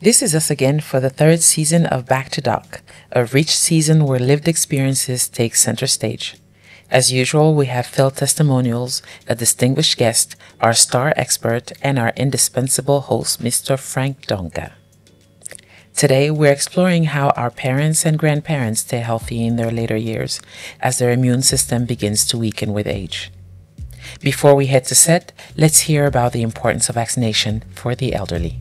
This is us again for the third season of Back to Doc, a rich season where lived experiences take center stage. As usual, we have filled testimonials, a distinguished guest, our star expert, and our indispensable host, Mr. Franck Donka. Today, we're exploring how our parents and grandparents stay healthy in their later years as their immune system begins to weaken with age. Before we head to set, let's hear about the importance of vaccination for the elderly.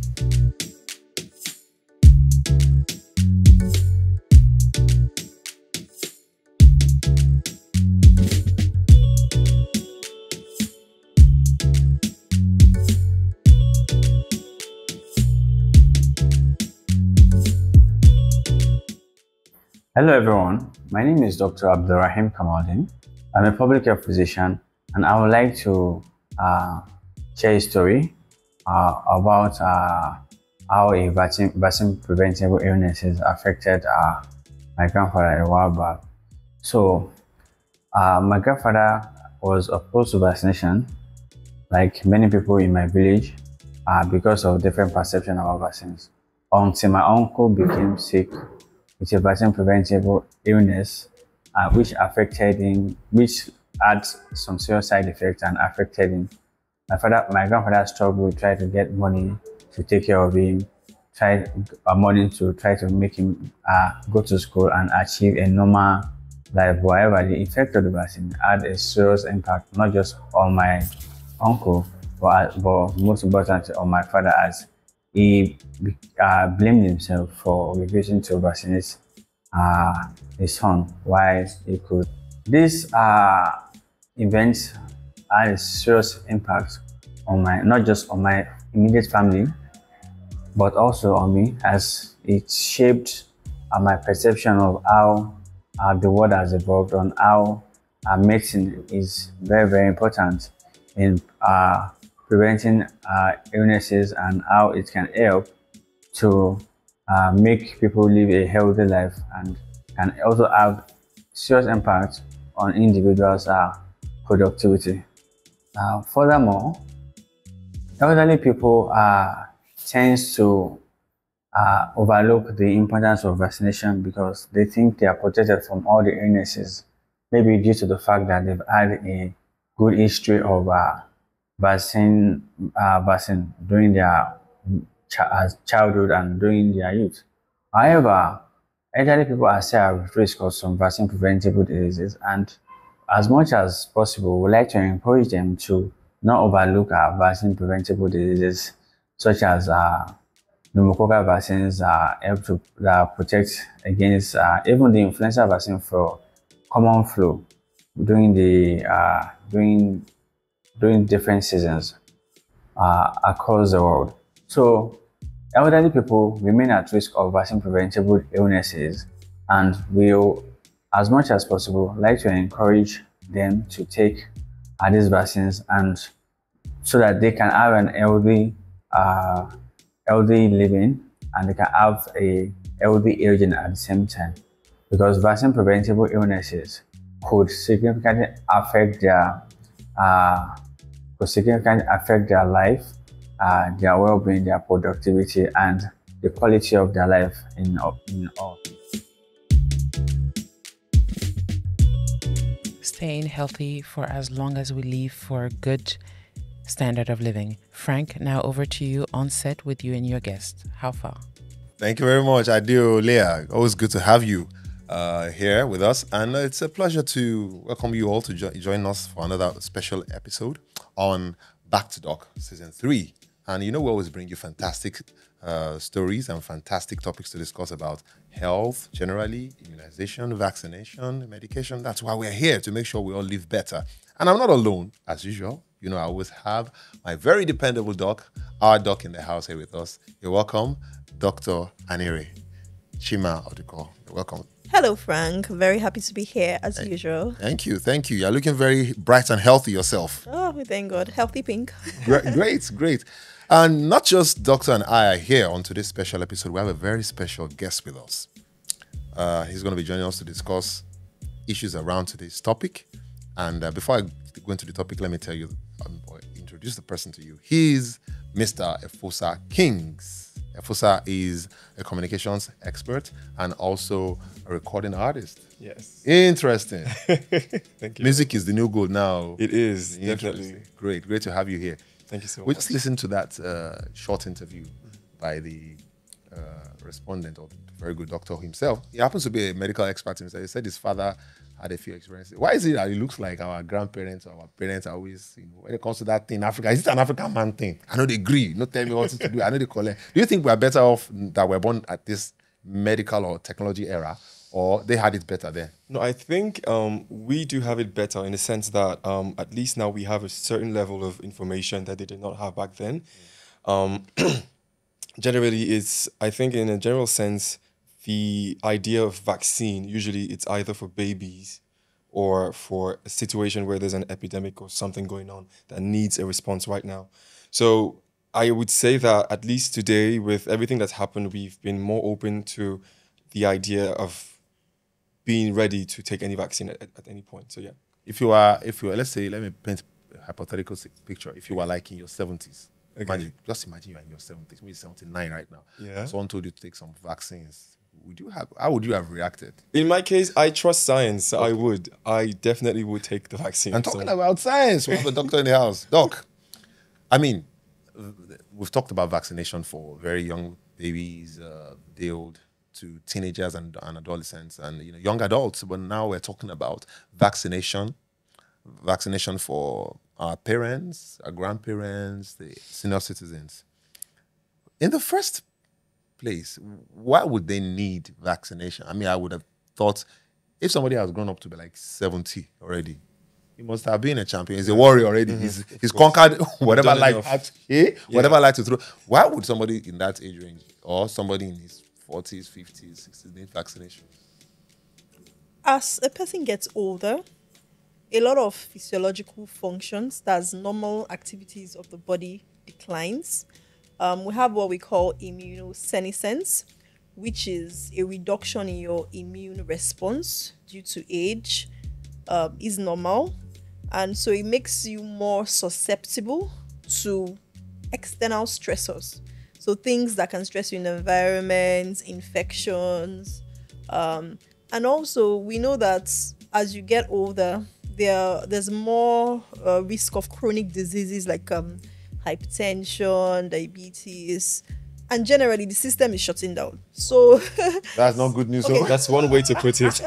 Hello everyone, my name is Dr. Abdurrahim Kamaldin. I'm a public health physician and I would like to share a story about how a vaccine preventable illnesses affected my grandfather a while back. So my grandfather was opposed to vaccination like many people in my village because of different perception about vaccines until my uncle became sick with a vaccine preventable illness, which had some serious side effects and affected him. My grandfather struggled, tried to get money to take care of him, tried money to try to make him go to school and achieve a normal life. However, the effect of the vaccine had a serious impact, not just on my uncle, but most importantly on my father, as he blamed himself for refusing to vaccinate his son while he could. This event had a serious impact on not just on my immediate family, but also on me, as it shaped my perception of how the world has evolved, on how medicine is very, very important in preventing illnesses and how it can help to make people live a healthy life and can also have serious impact on individuals' productivity. Furthermore, elderly people tends to overlook the importance of vaccination because they think they are protected from all the illnesses, maybe due to the fact that they've had a good history of vaccine during their childhood and during their youth. However, elderly people are still at risk of some vaccine preventable diseases, and as much as possible, we like to encourage them to not overlook vaccine preventable diseases such as pneumococcal vaccines help to protect against even the influenza vaccine for common flu during different seasons across the world. So elderly people remain at risk of vaccine preventable illnesses, and will, as much as possible, like to encourage them to take these vaccines, and so that they can have an healthy living and they can have a healthy aging at the same time, because vaccine preventable illnesses could significantly affect their life, their well-being, their productivity, and the quality of their life in all. Staying healthy for as long as we live for a good standard of living. Frank, now over to you on set with you and your guest. How far? Thank you very much, Adio, Leah. Always good to have you here with us, and it's a pleasure to welcome you all to join us for another special episode on Back to Doc Season 3. And we always bring you fantastic stories and fantastic topics to discuss about health generally, immunization, vaccination, medication. That's why we're here, to make sure we all live better. And I'm not alone, as usual. I always have my very dependable doc, our doc in the house here with us. You're welcome, Dr. Anire, Chima Odiko. You're welcome. Hello, Frank. Very happy to be here as usual. Thank you. You're looking very bright and healthy yourself. Oh, thank God. Healthy pink. Great. And not just Doctor and I are here on today's special episode. We have a very special guest with us. He's going to be joining us to discuss issues around today's topic. And before I go into the topic, let me introduce the person to you. He's Mr. Efosa Kings. Efosa is a communications expert and also a recording artist. Yes. Interesting. Thank you. Music is the new gold now. It is, Interesting. definitely. Great to have you here. Thank you so We much. just listened to that short interview by the respondent, or the very good doctor himself. He happens to be a medical expert himself. He said his father had a few experiences. Why is it that it looks like our grandparents or our parents are always, when it comes to that thing, Africa, is it an African man thing? I know they agree. Not tell me what to do. I know they collect. Do you think we are better off that we're born at this medical or technology era, or they had it better then? No, I think we do have it better in the sense that at least now we have a certain level of information that they did not have back then. Generally, I think in a general sense, the idea of vaccine, usually it's either for babies or for a situation where there's an epidemic or something going on that needs a response right now. So I would say that at least today, with everything that's happened, we've been more open to the idea of being ready to take any vaccine at any point. So yeah. If you are, let's say, let me paint a hypothetical picture. If you were like in your 70s, Okay. just imagine you are in your 70s, maybe 79 right now. Yeah. Someone told you to take some vaccines. How would you have reacted? In my case, I trust science. So I definitely would take the vaccine. And talking about science, we have a doctor in the house. Doc, I mean, we've talked about vaccination for very young babies, day old, to teenagers and adolescents and young adults. But now we're talking about vaccination for our parents, our grandparents, the senior citizens. In the first place, why would they need vaccination? I mean, I would have thought if somebody has grown up to be like 70 already, he must have been a champion. He's a warrior already. He's conquered whatever life had, whatever life to throw. Why would somebody in that age range or somebody in his 40s, 50s, 60s need vaccination? As a person gets older, a lot of physiological functions, that's normal activities of the body, declines. We have what we call immunosenescence, which is a reduction in your immune response due to age, is normal. And so it makes you more susceptible to external stressors. So things that can stress you in the environment, infections. And also we know that as you get older, there's more risk of chronic diseases like hypertension, diabetes, and generally the system is shutting down. So That's not good news. Okay. That's one way to put it.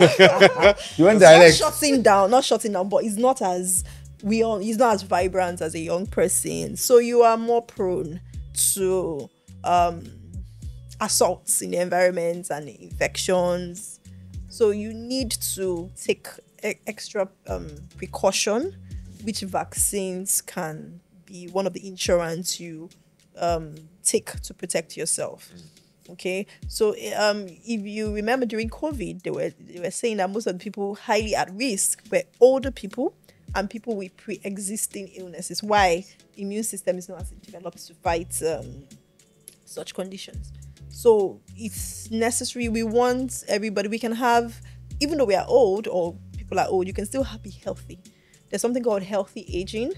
You went not direct. not shutting down, but it's not as vibrant as a young person. So you are more prone to assaults in the environment and infections. So you need to take extra precaution, which vaccines can be one of the insurance you take to protect yourself. Okay, so if you remember during COVID, they were saying that most of the people highly at risk were older people and people with pre-existing illnesses. Why? Immune system is not as developed to fight such conditions. So it's necessary. We want everybody. We can have, even though we are old or people are old, you can still be healthy. There's something called healthy aging,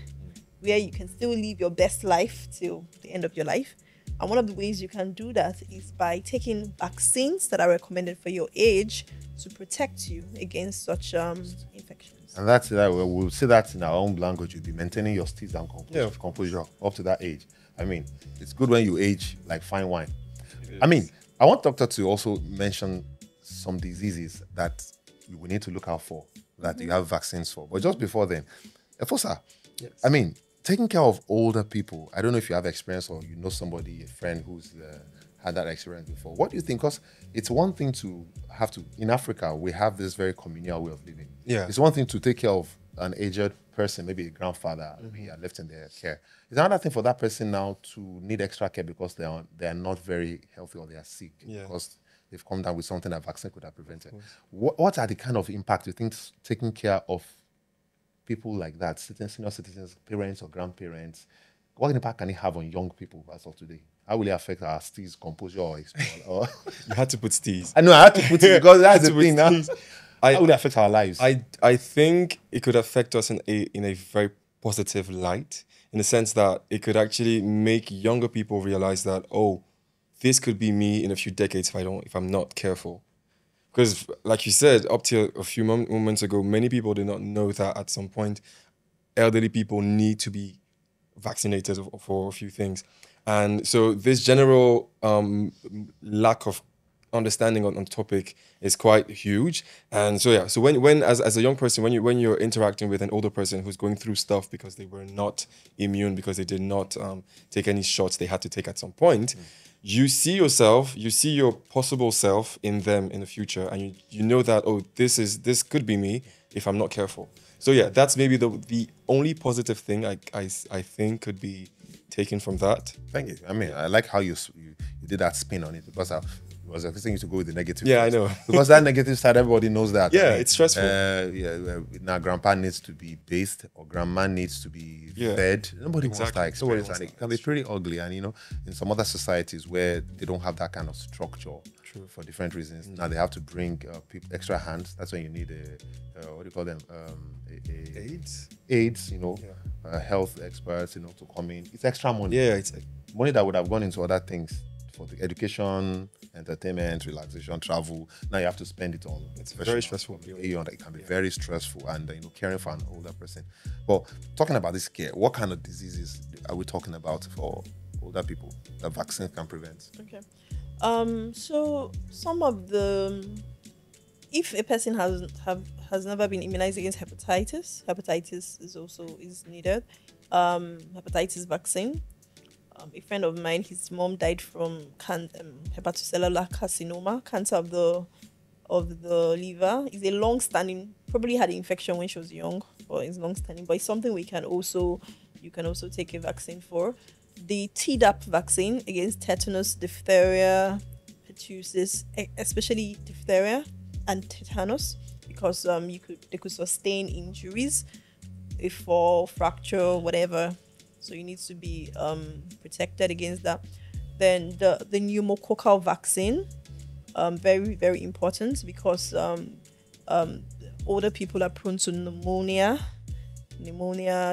where you can still live your best life till the end of your life. And one of the ways you can do that is by taking vaccines that are recommended for your age to protect you against such infections. And that's that. We'll say that in our own language. You'll be maintaining your steez and composure up to that age. I mean, it's good when you age like fine wine. I mean, I want doctor to also mention some diseases that we need to look out for, that you have vaccines for. But just before then, Efosa, Yes. I mean, taking care of older people, I don't know if you have experience or you know somebody, a friend who's had that experience before. What do you think? Because it's one thing to have to, in Africa, we have this very communal way of living. Yeah. It's one thing to take care of an aged person, maybe a grandfather, we are left in their care. It's another thing for that person now to need extra care because they are not very healthy or they are sick because they've come down with something that vaccine could have prevented. What are the kind of impact you think taking care of people like that, senior citizens, parents or grandparents, what impact can it have on young people as of today? How will it affect our steez, composure, or or You had to put steez. I know I had to put it because that's the put thing now. steez. How will it affect our lives? I think it could affect us in a very positive light, in the sense that it could actually make younger people realize that, this could be me in a few decades if I'm not careful. Because, like you said, up till a few moments ago, many people did not know that at some point, elderly people need to be vaccinated for a few things. And so this general lack of understanding on topic is quite huge. And so yeah, so when as a young person, when you're interacting with an older person who's going through stuff because they were not immune, because they did not take any shots they had to take at some point, you see yourself, you see your possible self in them in the future, and you know that, oh, this could be me if I'm not careful. So yeah, that's maybe the only positive thing I think could be taken from that. Thank you. I mean, I like how you did that spin on it, because I was expecting you to go with the negative. Yeah, first. I know. Because that negative side, everybody knows that. Yeah, I mean, it's stressful. Now grandpa needs to be bathed, or grandma needs to be fed. Nobody wants that experience, and it can be pretty ugly. And in some other societies where they don't have that kind of structure for different reasons, now they have to bring extra hands. That's when you need what do you call them? Aids, health experts, to come in. It's extra money. Yeah, it's money that would have gone into other things, for the education, entertainment, relaxation, travel. Now you have to spend it on. It's very stressful. It can be very stressful, and caring for an older person. But talking about this care, what kind of diseases are we talking about for older people that vaccines can prevent? Okay. So some of the, if a person has never been immunized against hepatitis is needed. Hepatitis vaccine. A friend of mine, his mom died from hepatocellular carcinoma, cancer of the liver. It's a long-standing, probably had an infection when she was young, or it's long-standing, but it's something you can also take a vaccine for. The Tdap vaccine against tetanus, diphtheria, pertussis, especially diphtheria and tetanus, because they could sustain injuries, a fall, fracture, whatever. So you need to be protected against that. Then the pneumococcal vaccine, very, very important, because older people are prone to pneumonia,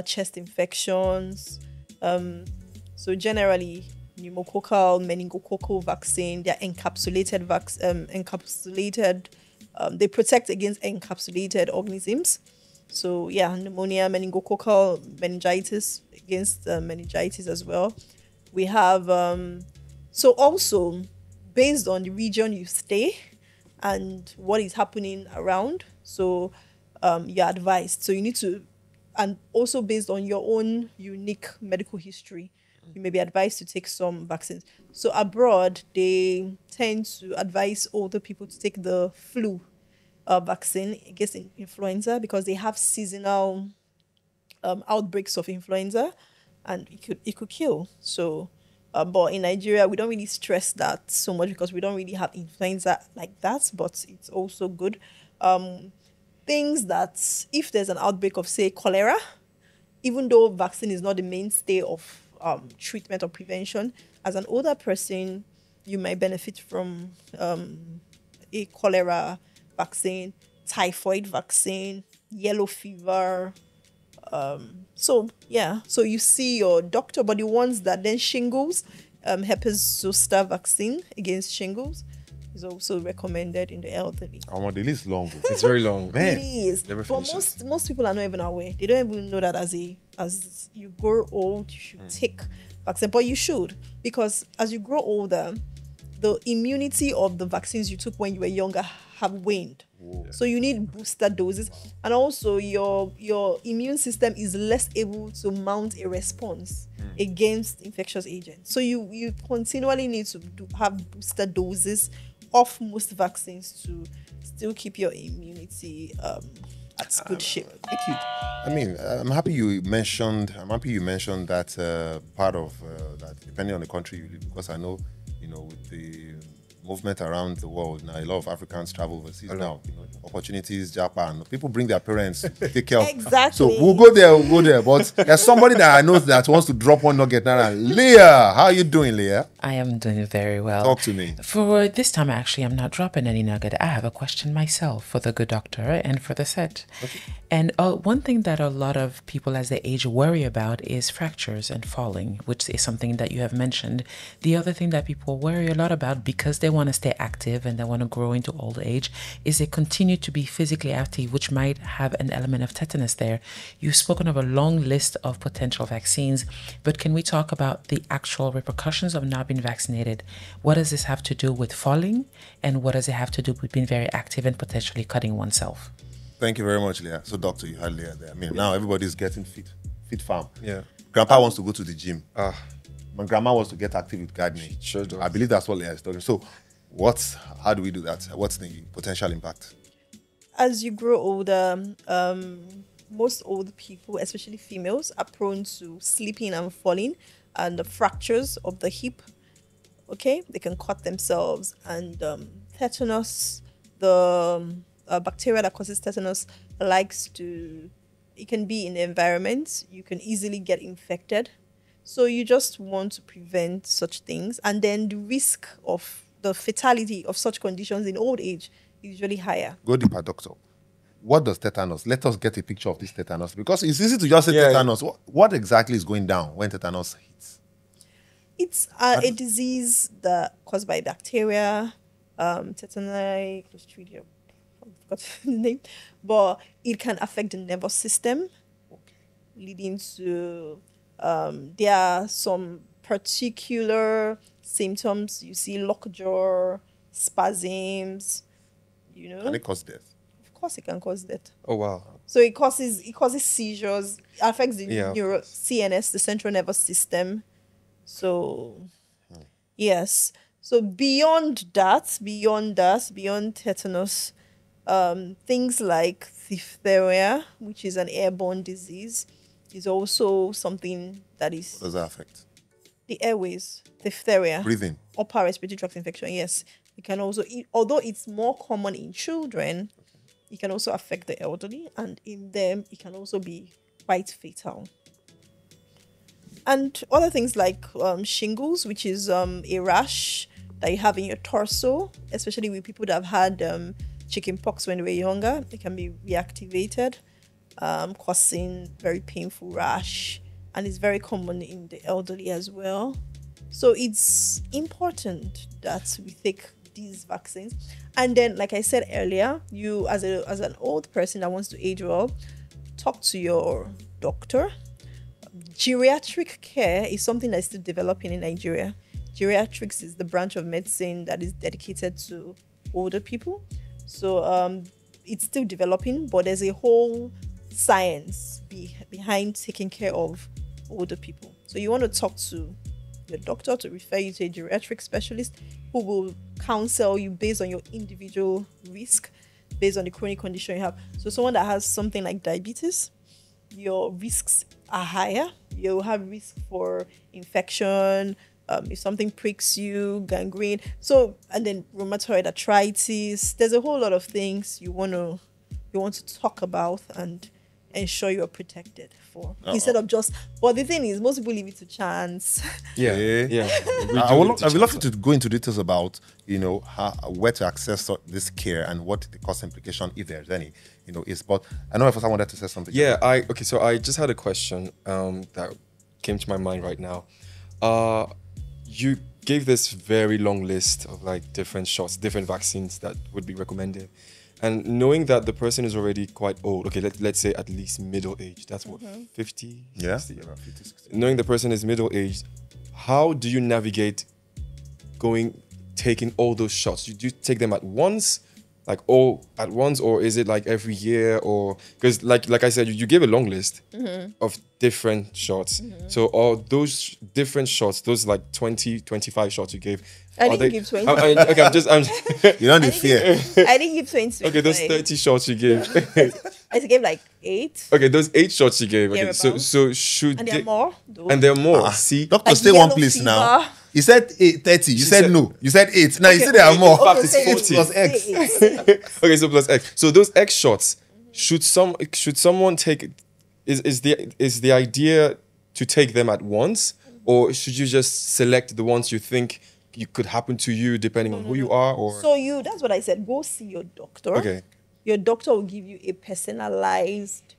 chest infections. So generally, pneumococcal, meningococcal vaccine, they're encapsulated they protect against encapsulated organisms. So yeah, pneumonia, meningococcal, meningitis, against meningitis as well. We have so also based on the region you stay and what is happening around, so you're advised. So you need to, and also based on your own unique medical history, you may be advised to take some vaccines. So abroad, they tend to advise older people to take the flu vaccine against influenza, because they have seasonal outbreaks of influenza, and it could kill. So, but in Nigeria, we don't really stress that so much, because we don't really have influenza like that. But it's also good. Things that, if there's an outbreak of, say, cholera, even though vaccine is not the mainstay of treatment or prevention, as an older person, you might benefit from a cholera vaccine, typhoid vaccine, yellow fever. So you see your doctor. But the ones that then shingles, herpes zoster vaccine against shingles is also recommended in the elderly. The list long. It's very long. Man. It is. But most people are not even aware. They don't even know that as you grow old, you should take vaccine. But you should, because as you grow older, the immunity of the vaccines you took when you were younger have waned. Whoa. So you need booster doses, and also your immune system is less able to mount a response against infectious agents. So you continually need to have booster doses of most vaccines to still keep your immunity at good shape. Thank you. I mean, I'm happy you mentioned that part of that, depending on the country you live, because I know, with the movement around the world now, a lot of Africans travel overseas now. opportunities, Japan. People bring their parents to take care of. Exactly. So we'll go there. But there's somebody that I know that wants to drop one nugget now. Leah, how are you doing, Leah? I am doing very well. Talk to me. For this time, actually, I'm not dropping any nugget. I have a question myself for the good doctor and for the set. Okay. And one thing that a lot of people as they age worry about is fractures and falling, which is something that you have mentioned. The other thing that people worry a lot about, because they want to stay active and they want to grow into old age, is they continue to be physically active, which might have an element of tetanus there. You've spoken of a long list of potential vaccines, but can we talk about the actual repercussions of not being vaccinated? What does this have to do with falling, and what does it have to do with being very active and potentially cutting oneself? Thank you very much, Leah. So, doctor, you had Leah there. I mean, now everybody's getting fit farm. Yeah. Grandpa wants to go to the gym. My grandma wants to get active with gardening. Sure does. I believe that's what Leah is talking. So, how do we do that? What's the potential impact? As you grow older, most old people, especially females, are prone to slipping and falling and the fractures of the hip. Okay, they can cut themselves, and tetanus, the bacteria that causes tetanus it can be in the environment. You can easily get infected. So you just want to prevent such things. And then the risk of the fatality of such conditions in old age is usually higher. Go deeper, doctor. What does tetanus? Let us get a picture of this tetanus, because it's easy to just say tetanus. What exactly is going down when tetanus hits? It's a disease that caused by bacteria, tetani, Clostridium. I forgot the name, but it can affect the nervous system, leading to there are some particular symptoms. You see lockjaw, spasms, Can it cause death? Of course, it can cause death. Oh wow. So it causes seizures, affects the CNS, the central nervous system. So yes. So beyond tetanus, things like diphtheria, which is an airborne disease, is also something that is... What does that affect? The airways, diphtheria. Breathing. Upper respiratory tract infection, yes. It can also, although it's more common in children, it can also affect the elderly, and in them, it can also be quite fatal. And other things like shingles, which is a rash that you have in your torso, especially with people that have had chicken pox when they were younger. It can be reactivated, causing very painful rash, and it's very common in the elderly as well. So it's important that we take these vaccines. And then, like I said earlier, you as an old person that wants to age well, talk to your doctor. Geriatric care is something that is still developing in Nigeria. Geriatrics is the branch of medicine that is dedicated to older people. So it's still developing, but there's a whole science behind taking care of older people. So you want to talk to your doctor to refer you to a geriatric specialist who will counsel you based on your individual risk, based on the chronic condition you have. So someone that has something like diabetes, your risks are higher. You'll have risk for infection, if something pricks you, gangrene. So, and then rheumatoid arthritis. There's a whole lot of things you want to talk about and ensure you are protected for. Instead of just, but the thing is, most people leave it to chance. Yeah. I would love you to go into details about, where to access this care and what the cost implication, if there's any, is. But I know if someone wanted to say something. Yeah, so I just had a question that came to my mind right now. You gave this very long list of different shots, different vaccines that would be recommended. And knowing that the person is already quite old, okay, let's say at least middle age, that's what, 50? Yeah, 60? about 50, 60. Knowing the person is middle aged, how do you navigate taking all those shots? Do you take them at once? All at once, or is it every year? Or because like I said, you gave a long list of different shots. So all those different shots, those 20, 25 shots you gave, I didn't give 20. I'm You don't need fear. I didn't give 20. Okay, those 30 shots you gave. I gave 8. Okay, those 8 shots you gave. Okay, Thereabouts. so should And there are more. And there are more. See, Doctor, stay one place now. You said 30. You said said- no. You said 8. Now you Okay, said there are okay, more. in fact, Okay, it's say 40. Plus X. Okay, so plus X. So those X shots, should someone take? Is the idea to take them at once, or should you just select the ones you think you could happen to you depending on who you are? Or So that's what I said. Go see your doctor. Okay. Your doctor will give you a personalized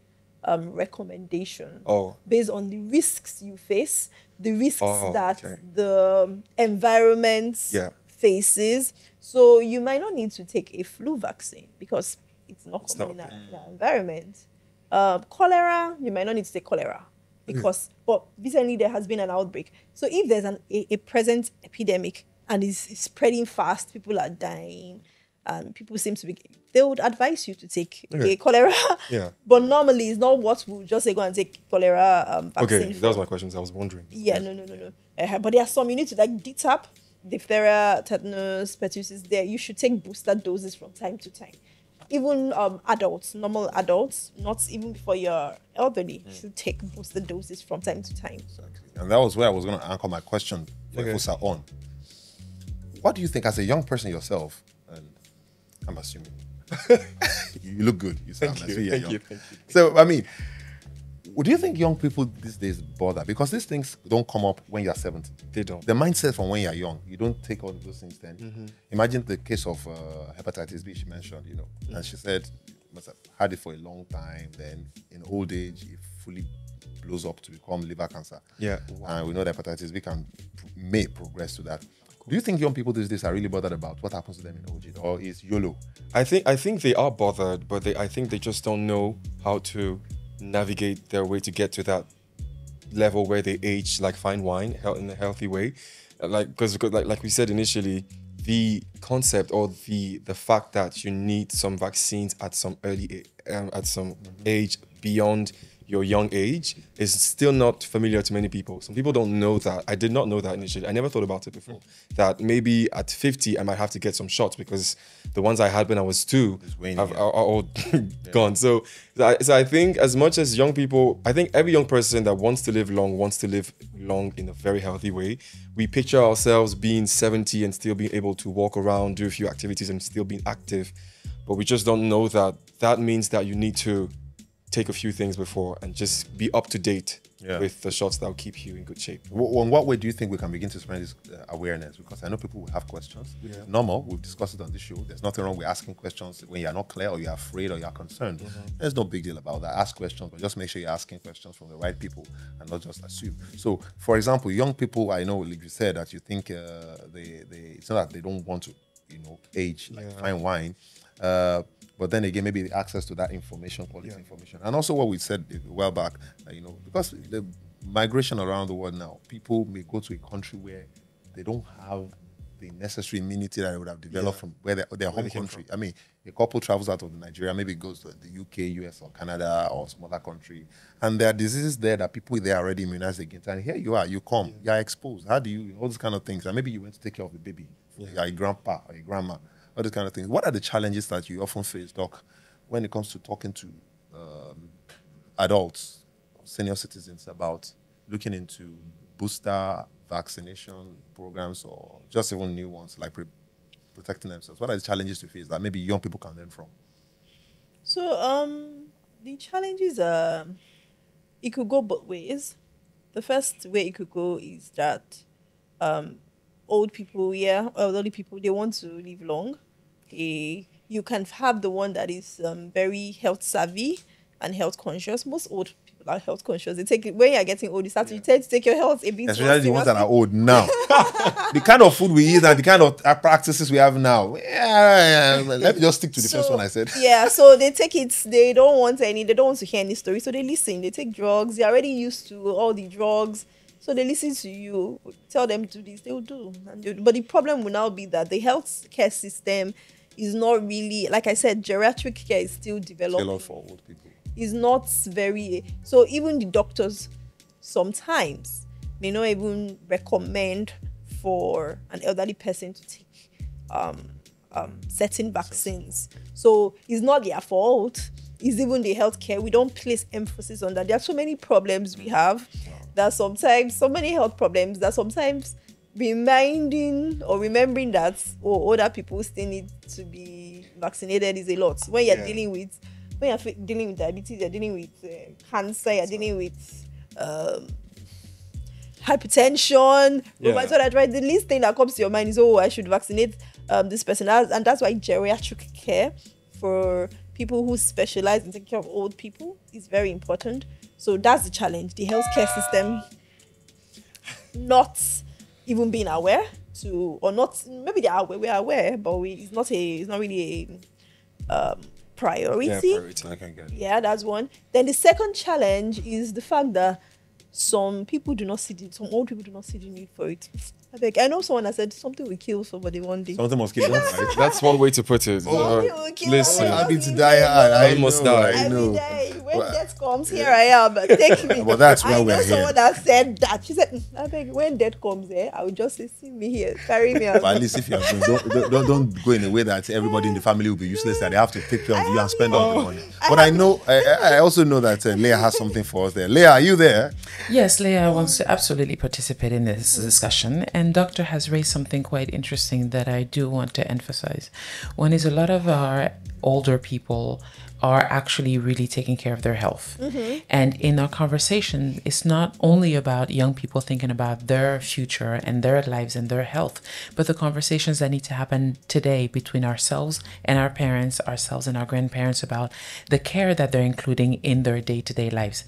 recommendation Oh. based on the risks you face, the risks Oh, that okay. the environment Yeah. faces. So you might not need to take a flu vaccine because it's not common not- in our environment. Cholera, you might not need to take cholera because, but recently there has been an outbreak. So if there's a present epidemic and it's spreading fast, people are dying, and people seem to be, they would advise you to take a cholera. Yeah. But normally it's not what we'll just say go and take cholera vaccine. okay, that was for. my questions. I was wondering. Yeah, no. But there are some you need to like DTaP, diphtheria, tetanus, pertussis. There you should take booster doses from time to time. Even adults, normal adults, not even before you're elderly, should take booster doses from time to time. Exactly. And that was where I was going to anchor my question for Fosa on. What do you think, as a young person yourself, and I'm assuming you look good. You sound Thank nice. you, You're thank young. you, thank you. So, I mean, do you think young people these days bother? Because these things don't come up when you're 70. They don't. The mindset from when you're young, you don't take all those things then. Mm-hmm. Imagine the case of hepatitis B she mentioned, and she said must have had it for a long time. Then in old age, it fully blows up to become liver cancer. Yeah. And we know that hepatitis B may progress to that. Do you think young people these days are really bothered about what happens to them in old age, or is YOLO? I think they are bothered, but I think they just don't know how to navigate their way to get to that level where they age like fine wine in a healthy way. Because like we said initially, the concept or the fact that you need some vaccines at some age beyond your young age is still not familiar to many people. Some people don't know that. I did not know that initially. I never thought about it before. That maybe at 50, I might have to get some shots because the ones I had when I was 2 waning, are all gone. So I think as much as young people, I think every young person that wants to live long in a very healthy way. We picture ourselves being 70 and still being able to walk around, do a few activities and still being active. But we just don't know that means that you need to take a few things before and just be up to date with the shots that will keep you in good shape. In what way do you think we can begin to spread this awareness? Because I know people will have questions. Yeah. Normal, we've discussed it on this show. There's nothing wrong with asking questions when you're not clear or you're afraid or you're concerned. There's no big deal about that. Ask questions, but just make sure you're asking questions from the right people and not just assume. So, for example, young people, I know, like you said, that you think it's not that they don't want to, age like fine wine. But then again, maybe the access to that information, quality information. And also what we said a while back, because the migration around the world now, people may go to a country where they don't have the necessary immunity that they would have developed from their home country. I mean, a couple travels out of Nigeria, maybe goes to the UK, US, or Canada, or some other country, and there are diseases there that people there are already immunized against. And here you are, you come, you are exposed. How do you, all these kind of things. And maybe you went to take care of the baby, you're a grandpa or a grandma. All these kind of things. What are the challenges that you often face, Doc, when it comes to talking to adults, senior citizens, about looking into booster vaccination programs or just even new ones, like protecting themselves? What are the challenges you face that maybe young people can learn from? So the challenges are, it could go both ways. The first way it could go is that old people, elderly people, they want to live long. You can have the one that is very health savvy and health conscious. Most old people are health conscious. When you're getting old, you start to tend to take your health a bit more Especially the ones that are seriously. old now. The kind of food we eat and the kind of practices we have now. Let me just stick to the first one I said. Yeah, so they take it, they don't want to hear any story, so they listen. They take drugs, they're already used to all the drugs. So they listen to you, tell them to do this, they will do. But the problem will now be that the healthcare system is not really, like I said, geriatric care is still developing. Tailored for old people. Is not very, so even the doctors sometimes may not even recommend for an elderly person to take certain vaccines. So it's not their fault. It's even the healthcare. We don't place emphasis on that. There are so many problems we have that sometimes, so many health problems that sometimes reminding or remembering that older people still need to be vaccinated is a lot. When you're dealing with diabetes, you're dealing with cancer, you're dealing with hypertension, rheumatoid arthritis. The least thing that comes to your mind is, I should vaccinate this person. And that's why geriatric care for people who specialize in taking care of old people is very important. So that's the challenge. The healthcare system not even being aware to, or not, maybe they are aware, we're aware, but it's not really a priority. Yeah, priority. I can get it. Yeah, that's one. Then the second challenge is the fact that some old people do not see the need for it. I know someone that said something will kill somebody one day. Something must kill them, right? That's one way to put it. Listen, I'm happy to die hard. I almost know, died. I know. When death comes, here I am. Take me. But that's why we're I know here. someone that said that. She said, I beg, when death comes, I will just say, see me here, carry me out. But at least if you are going, don't go in a way that everybody in the family will be useless, that they have to take care of you and spend all the money. But I know, I also know that Leah has something for us there. Leah, are you there? Yes, Leah wants to absolutely participate in this discussion, and Doctor has raised something quite interesting that I do want to emphasize. One is a lot of our older people are actually really taking care of their health. And in our conversation, it's not only about young people thinking about their future and their lives and their health, but the conversations that need to happen today between ourselves and our parents, ourselves and our grandparents, about the care that they're including in their day-to-day lives.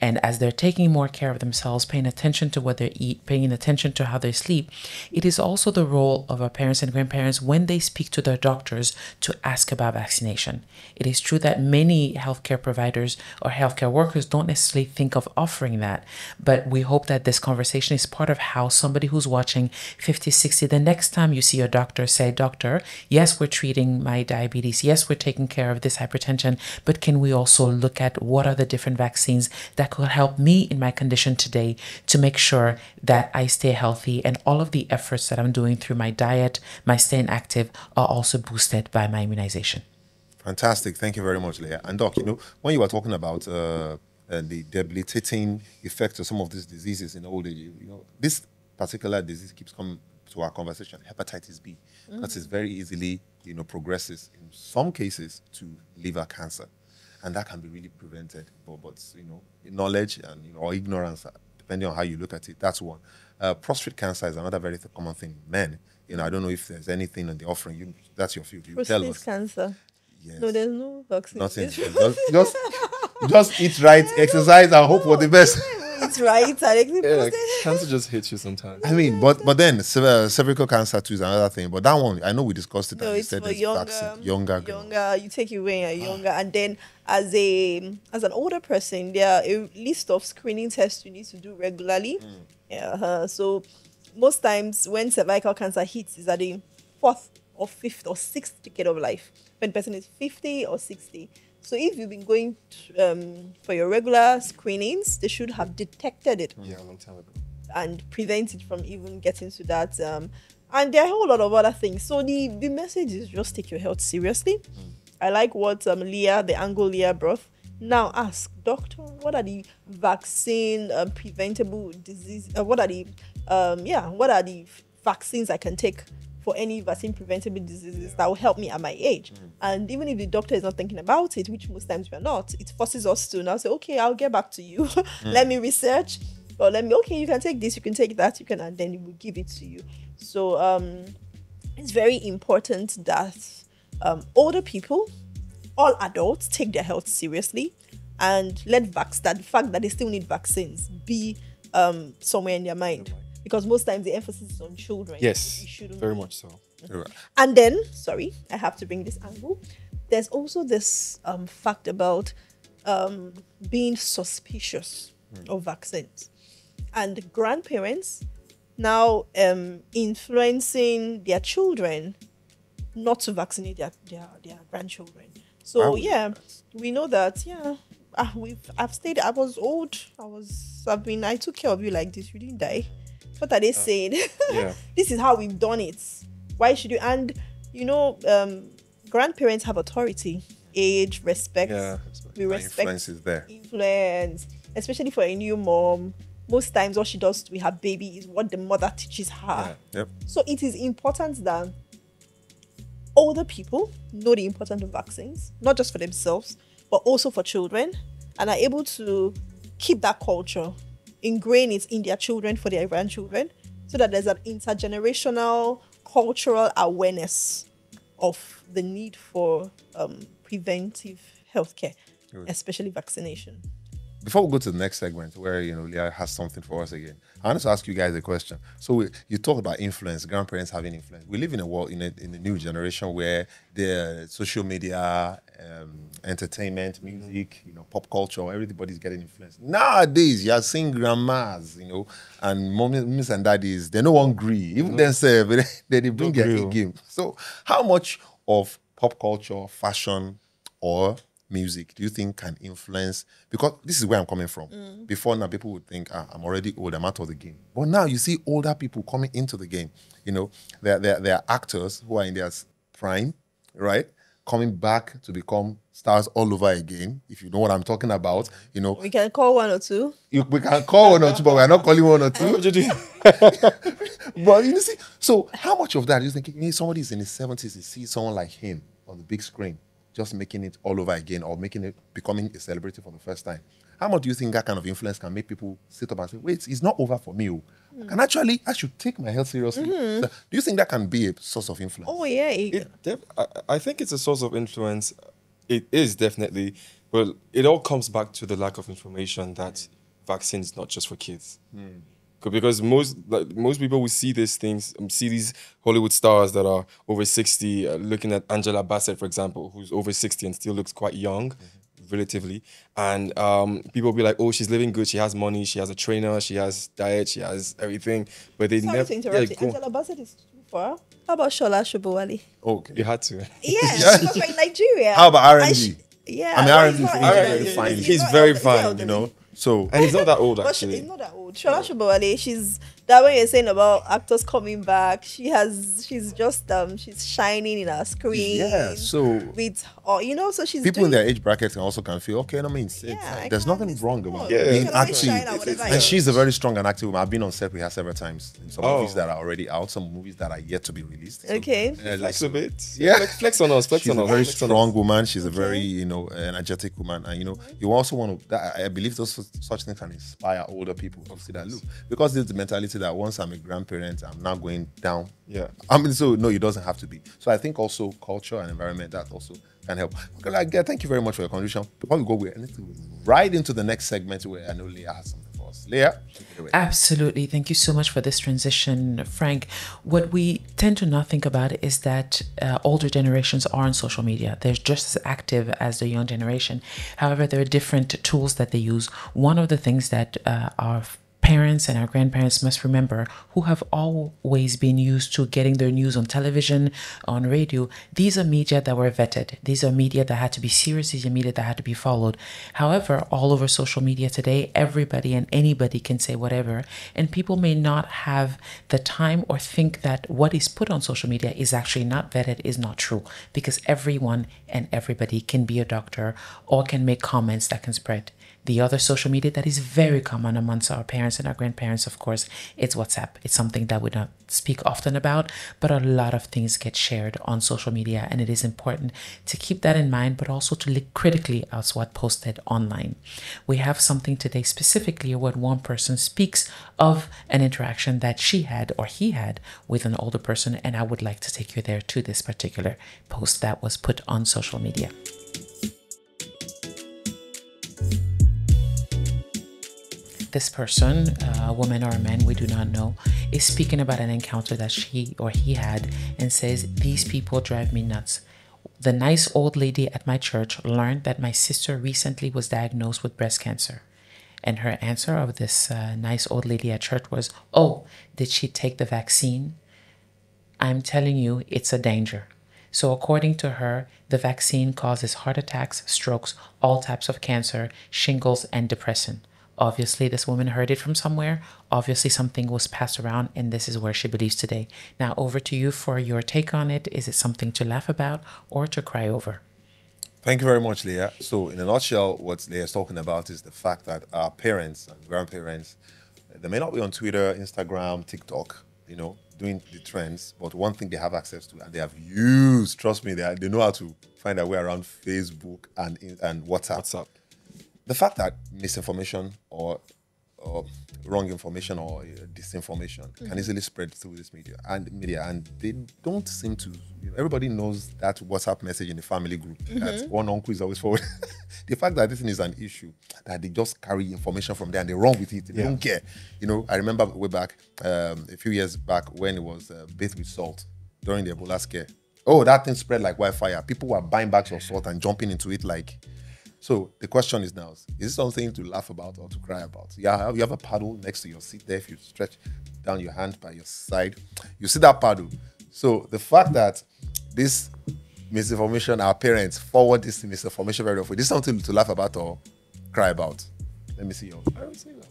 And as they're taking more care of themselves, paying attention to what they eat, paying attention to how they sleep, it is also the role of our parents and grandparents when they speak to their doctors to ask about vaccination. It is true that many healthcare providers or healthcare workers don't necessarily think of offering that, but we hope that this conversation is part of how somebody who's watching 50, 60, the next time you see your doctor, say, doctor, yes, we're treating my diabetes. Yes, we're taking care of this hypertension, but can we also look at what are the different vaccines that could help me in my condition today to make sure that I stay healthy, and all of the efforts that I'm doing through my diet, my staying active, are also boosted by my immunization. Fantastic. Thank you very much, Leah. And Doc, when you were talking about the debilitating effects of some of these diseases in old age, this particular disease keeps coming to our conversation, hepatitis B, that is very easily, progresses in some cases to liver cancer. And that can be really prevented, but knowledge and or ignorance, depending on how you look at it, that's one. Prostate cancer is another very common thing in men. I don't know if there's anything on the offering. That's your field. You tell us. Prostate cancer. Yes. No, there's no vaccine. Nothing. just eat right, exercise, and hope for the best. It's right. Cancer just hits you sometimes. I mean, but then cervical cancer too is another thing. But that one, I know we discussed it. No, and it's said for it's younger. You take it when you're younger, and then as an older person, there are a list of screening tests you need to do regularly. So most times when cervical cancer hits, is at the 4th or 5th or 6th decade of life, when the person is 50 or 60. So if you've been going for your regular screenings, they should have detected it. Yeah, a long time ago. And prevent it from even getting to that. And there are a whole lot of other things. So the message is just take your health seriously. I like what Leah, the angle Leah brought. Now ask, doctor, what are the vaccine preventable disease? What are the vaccines I can take for any vaccine preventable diseases that will help me at my age? And even if the doctor is not thinking about it, which most times we're not, it forces us to now say, okay, I'll get back to you. Let me research, or okay, you can take this, you can take that, and then it will give it to you. So it's very important that older people, all adults, take their health seriously and let the fact that they still need vaccines be somewhere in their mind. Because most times the emphasis is on children. Yes, very much so. And then, sorry, I have to bring this angle. There's also this fact about being suspicious of vaccines. And grandparents now influencing their children not to vaccinate their grandchildren. So, we know that, I've stayed, I was old, I took care of you like this, you didn't die. What are they saying? This is how we've done it. Why should you? And grandparents have authority, age, respect. We respect. Influence is there. Influence, especially for a new mom. most times what she does with her baby is what the mother teaches her. Yep. So it is important that older people know the importance of vaccines, not just for themselves, but also for children, and are able to keep that culture, ingrain it in their children for their grandchildren, so that there's an intergenerational cultural awareness of the need for preventive healthcare, especially vaccination. Before we go to the next segment, where Leah has something for us again, I want to ask you guys a question. So you talk about influence, grandparents having influence. We live in a world in the new generation where the social media, entertainment, music, pop culture, everybody's getting influenced. Nowadays, you are seeing grandmas, and mommies and daddies. They no one agree. Even themselves, they bring their A game. So how much of pop culture, fashion, or music do you think can influence? Because this is where I'm coming from. Before now, people would think, I'm already old, I'm out of the game. But now you see older people coming into the game. There are actors who are in their prime, right? Coming back to become stars all over again, if you know what I'm talking about. We can call one or two. We can call one or two, but we're not calling one or two. But you see, so how much of that do you think somebody's in his 70s, he sees someone like him on the big screen, just making it all over again, or becoming a celebrity for the first time? How much do you think that kind of influence can make people sit up and say, wait, it's not over for me. I should take my health seriously. So, do you think that can be a source of influence? Oh, yeah. I think it's a source of influence. It is definitely, but it all comes back to the lack of information that vaccine is not just for kids. Because most people will see these things, see these Hollywood stars that are over 60, looking at Angela Bassett, for example, who's over 60 and still looks quite young, relatively. And people will be like, oh, she's living good, she has money, she has a trainer, she has diet, she has everything. But they Sorry never... to interrupt you. Angela Bassett is too far. How about Shola Shobowale? Okay. You had to. Yeah, she's from Nigeria. How about R&B? Yeah. I mean, R&B is very fine. He's very fine, So, And he's not that old, But actually. she's not that old. Shola Shobowale, she's that way you're saying about actors coming back. She's shining in her screen. yeah, so With so she's people in doing, their age bracket can feel, okay, there's nothing wrong about being can always active. shine or whatever. And she's a very strong and active woman. I've been on set with her several times in some Oh. movies that are already out, some movies that are yet to be released. So, Okay. Flex a bit. Yeah. Flex on us. Flex she's on a us. very Flex on strong us. woman. She's a very, energetic woman. And, you also want to, I believe such things can inspire older people to see that, look, because there's the mentality that once I'm a grandparent, I'm now going down. Yeah. So no, it doesn't have to be. So I think also culture and environment, that also can help. Okay, thank you very much for your contribution. Before we go, we need to right into the next segment where I know Leah has something for us. Leah, take it away. Absolutely. Thank you so much for this transition, Frank. What we tend to not think about is that older generations are on social media. They're just as active as the young generation. However, there are different tools that they use. One of the things that our parents and our grandparents must remember, who have always been used to getting their news on television, on radio, these are media that were vetted. These are media that had to be serious. These are media that had to be followed. However, all over social media today, everybody and anybody can say whatever, and people may not have the time or think that what is put on social media is actually not vetted, is not true, because everyone and everybody can be a doctor or can make comments that can spread. The other social media that is very common amongst our parents and our grandparents, of course, it's WhatsApp. It's something that we don't speak often about, but a lot of things get shared on social media, and it is important to keep that in mind, but also to look critically at what's posted online. We have something today specifically where one person speaks of an interaction that she had or he had with an older person, and I would like to take you there to this particular post that was put on social media. This person, a woman or a man, we do not know, is speaking about an encounter that she or he had and says, "These people drive me nuts. The nice old lady at my church learned that my sister recently was diagnosed with breast cancer." And her answer of this nice old lady at church was, "Oh, did she take the vaccine? I'm telling you, it's a danger." So according to her, the vaccine causes heart attacks, strokes, all types of cancer, shingles, and depression. Obviously, this woman heard it from somewhere. Obviously, something was passed around, and this is where she believes today. Now, over to you for your take on it. Is it something to laugh about or to cry over? Thank you very much, Leah. So in a nutshell, what Leah is talking about is the fact that our parents and grandparents, They may not be on Twitter, Instagram, TikTok, you know, doing the trends, but one thing they have access to and they have used, trust me, they know how to find their way around Facebook and WhatsApp. The fact that misinformation or wrong information or disinformation can easily spread through this media, and they don't seem to. Everybody knows that WhatsApp message in the family group that one uncle is always forward. The fact that this thing is an issue, that they just carry information from there and they run with it, they don't care. You know, I remember way back a few years back when it was bathed with salt during the Ebola scare. Oh, that thing spread like wildfire. People were buying bags of salt and jumping into it like. So the question is now, is this something to laugh about or to cry about? Yeah, you have a paddle next to your seat there. If you stretch down your hand by your side, you see that paddle. So the fact that this misinformation, our parents forward this misinformation very often, this is something to laugh about or cry about? Let me see your. I don't say that.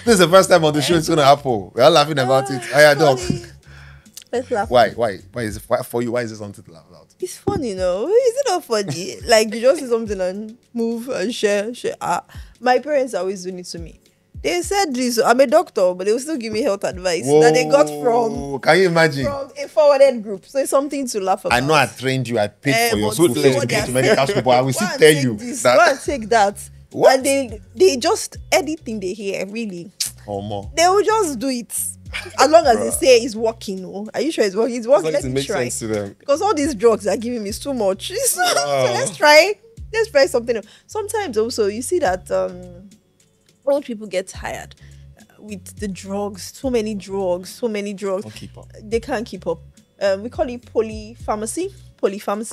This is the first time on the show it's going to happen. We're all laughing about it. I dog. Let's laugh. Why is it for you? Why is it something to laugh about? It's funny, Is it not funny? Like, you just see something and move and share. My parents are always doing it to me. They said this. I'm a doctor, but they will still give me health advice that they got from. Can you imagine? From a forwarded group. So it's something to laugh about. I know I trained you. I paid for your school fees to go to medical school, but I will still tell you that. that. Go and take that. What? And they just anything they hear, really. Or more. They will just do it. As long as they say it's working. Are you sure it's working? It's working. As long as Let it me makes try. sense to them. Because all these drugs are giving me too much. So Wow. let's try something else. Sometimes also you see that old people get tired with the drugs. So many drugs. Don't keep up. They can't keep up. We call it polypharmacy,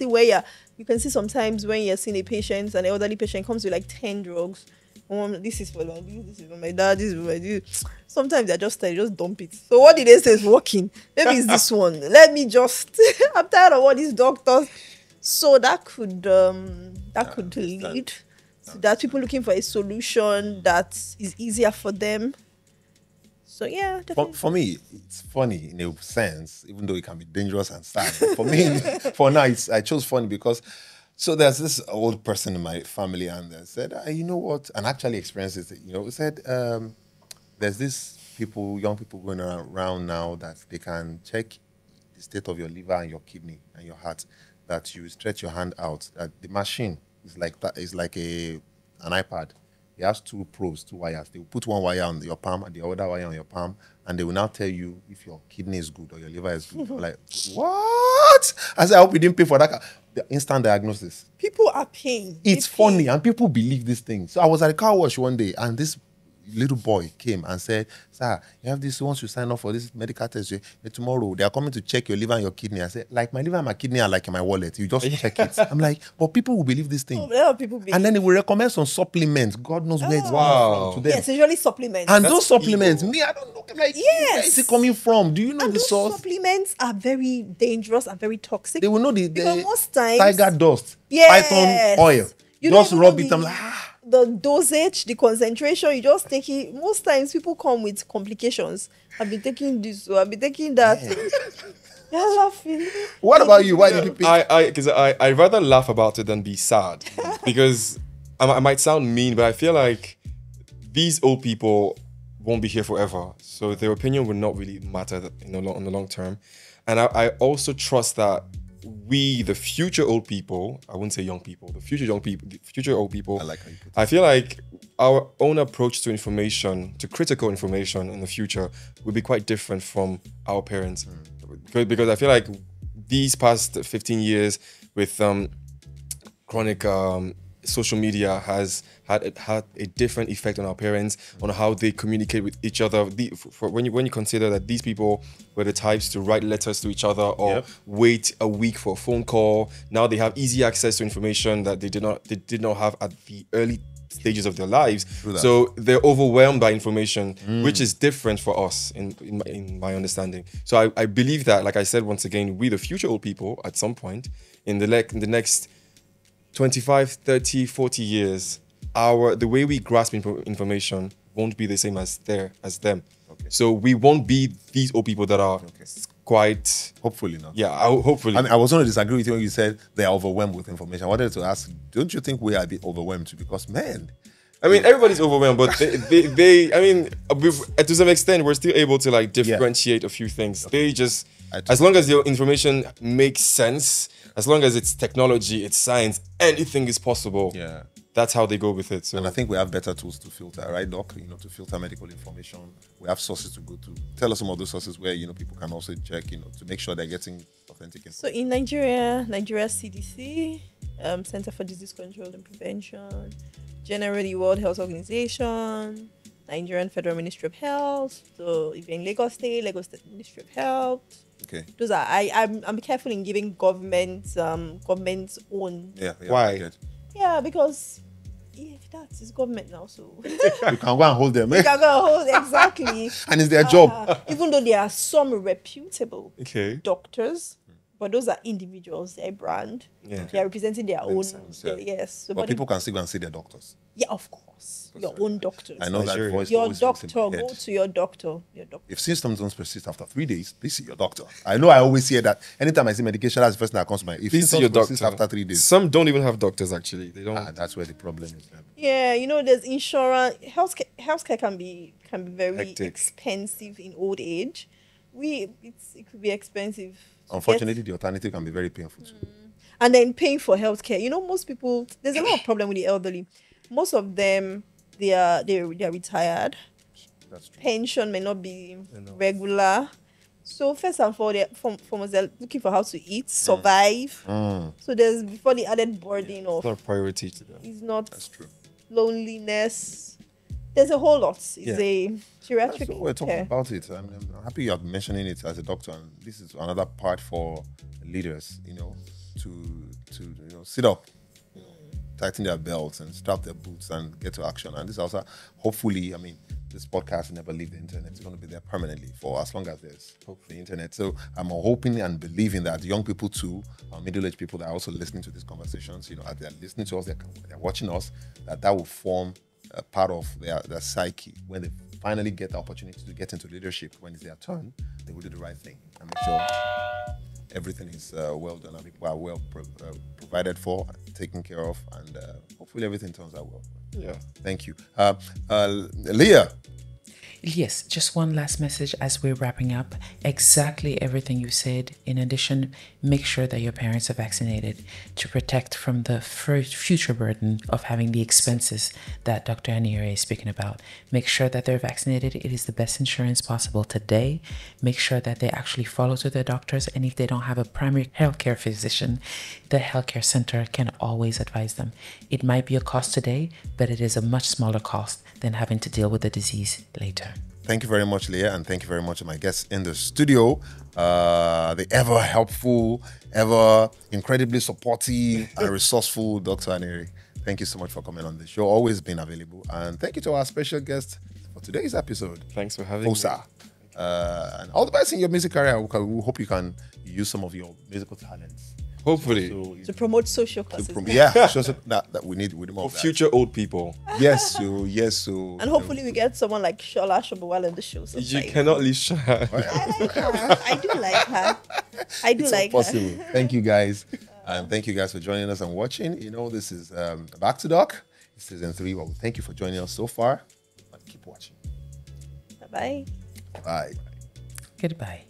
where you can see sometimes when you're seeing a patient, an elderly patient comes with like 10 drugs. This is for my this is for my dad, this is for my this. Sometimes they just dump it. So what did they say is working? Maybe it's this one. Let me just I'm tired of all these doctors. So that could lead to that people looking for a solution that is easier for them. So yeah, definitely. For me, it's funny in a sense, even though it can be dangerous and sad. But for me, for now, I chose funny because so there's this old person in my family and they said, you know what, and actually experienced it. You know, said there's this young people going around now that they can check the state of your liver and your kidney and your heart. That you stretch your hand out. That the machine is like that. Is like an iPad. It has two probes, two wires. They will put one wire on your palm and the other wire on your palm, and they will now tell you if your kidney is good or your liver is good. Like, what? I said, I hope you didn't pay for that. The instant diagnosis. People are paying. It's funny, and people believe this thing. So I was at a car wash one day, and this little boy came and said, sir, you have this, once you sign up for this medical test, tomorrow they are coming to check your liver and your kidney. I said, like my liver and my kidney are like in my wallet. You just check it. I'm like, but people will believe this thing. People believe. And then they will recommend some supplements. God knows where it's coming from to them. Yes, usually supplements. And those supplements, me, I don't know. I'm like, where is it coming from? Do you know the those source? Supplements are very dangerous and very toxic. They will know the most times, tiger dust, yes, python oil. You just don't rub know it. I'm like, the dosage, the concentration, you just take it. Most times people come with complications. I've been taking this, I've been taking that. You're laughing. What about you? Why did you pick? Because I'd rather laugh about it than be sad. Because I might sound mean, but I feel like these old people won't be here forever. So their opinion will not really matter in the long term. And I also trust that we, the future old people, I wouldn't say young people, the future young people, the future old people, I like how you put it. I feel like our own approach to information, to critical information in the future will be quite different from our parents. Because I feel like these past 15 years with chronic social media has had a different effect on our parents, on how they communicate with each other. When you consider that these people were the types to write letters to each other or wait a week for a phone call, now they have easy access to information that they did not have at the early stages of their lives. So they're overwhelmed by information, which is different for us in my understanding. So I believe that, like I said, once again, we the future old people at some point in the next 25, 30, 40 years, the way we grasp information won't be the same as them. Okay. So we won't be these old people that are quite... Hopefully not. Yeah, hopefully. I mean, I was going to disagree with you when you said they are overwhelmed with information. I wanted to ask, don't you think we are a bit overwhelmed too? Because, man, I mean, everybody's overwhelmed, but I mean, to some extent, we're still able to like differentiate a few things. They just, as long as your information makes sense, as long as it's technology, it's science, anything is possible. Yeah. That's how they go with it. So And I think we have better tools to filter, right, Doc? You know, to filter medical information. We have sources to go to. Tell us some of those sources where, you know, people can also check, you know, to make sure they're getting authentic information. So in Nigeria CDC, Center for Disease Control and Prevention, generally World Health Organization, Nigerian Federal Ministry of Health. So if you're in Lagos State Ministry of Health. Okay. Those are I'm careful in giving government's own. Yeah. Why? Yeah, because it's government now, so You can go and hold them. you can go hold exactly. And it's their job. Even though there are some reputable Okay. doctors, but those are individuals, their brand. Yeah. They are representing their own. sense, yeah. Yes. So, But people can still go and see their doctors. yeah, of course, your own doctors. I know that Nigeria. voice Your always rings doctor, in my go head. to your doctor. Your doctor. If symptoms don't persist after 3 days, please see your doctor. I know I always hear that. Anytime I see medication, that's the first thing that comes to mind. If Please see your symptoms persist doctor. after 3 days, Some don't even have doctors actually. They don't. that's where the problem is. Yeah, there's insurance. Healthcare can be very Hectic. expensive in old age. It could be expensive. to Unfortunately, the alternative can be very painful too. And then paying for healthcare. Most people, there's a lot of problem with the elderly. Most of them, they're retired. That's true. Pension may not be regular. So first and foremost, they're looking for how to eat, survive. So there's before the added burden of It's not a priority to them. is not That's true. loneliness. There's a whole lot. It's a geriatric So we're talking care. about it. I'm happy you're mentioning it as a doctor. And this is another part for leaders, to sit up, tighten their belts and strap their boots and get to action. And this also, hopefully, this podcast will never leave the internet. It's going to be there permanently for as long as there's the internet. So I'm hoping and believing that young people too, middle-aged people that are also listening to these conversations, as they're listening to us, they're watching us, that will form a part of their psyche. When they finally get the opportunity to get into leadership, when it's their turn, they will do the right thing and make sure everything is well done and people are well provided for, taken care of, and hopefully everything turns out well. Yeah. Thank you. Leah. Yes, just one last message as we're wrapping up. Exactly everything you said. In addition, make sure that your parents are vaccinated to protect from the future burden of having the expenses that Dr. Anire is speaking about. Make sure that they're vaccinated. It is the best insurance possible today. Make sure that they actually follow to their doctors. And if they don't have a primary healthcare physician, the healthcare center can always advise them. It might be a cost today, but it is a much smaller cost than having to deal with the disease later. Thank you very much, Leah, and thank you very much to my guests in the studio. The ever helpful, ever incredibly supportive and resourceful Dr. Anire. Thank you so much for coming on the show. Always been available. And thank you to our special guest for today's episode. Thanks for having me. And all the best in your music career. We hope you can use some of your musical talents. Hopefully. To promote social causes. That we need more For of that. future old people. Yes, And hopefully we get someone like Shola Shobowale on the show. You sometime. cannot leave shy. I like her. I do like her. I do like her. Possible. Thank you guys. And thank you guys for joining us and watching. This is Back to Doc. It's season 3. Well, thank you for joining us so far. And keep watching. Bye-bye. Bye. Goodbye.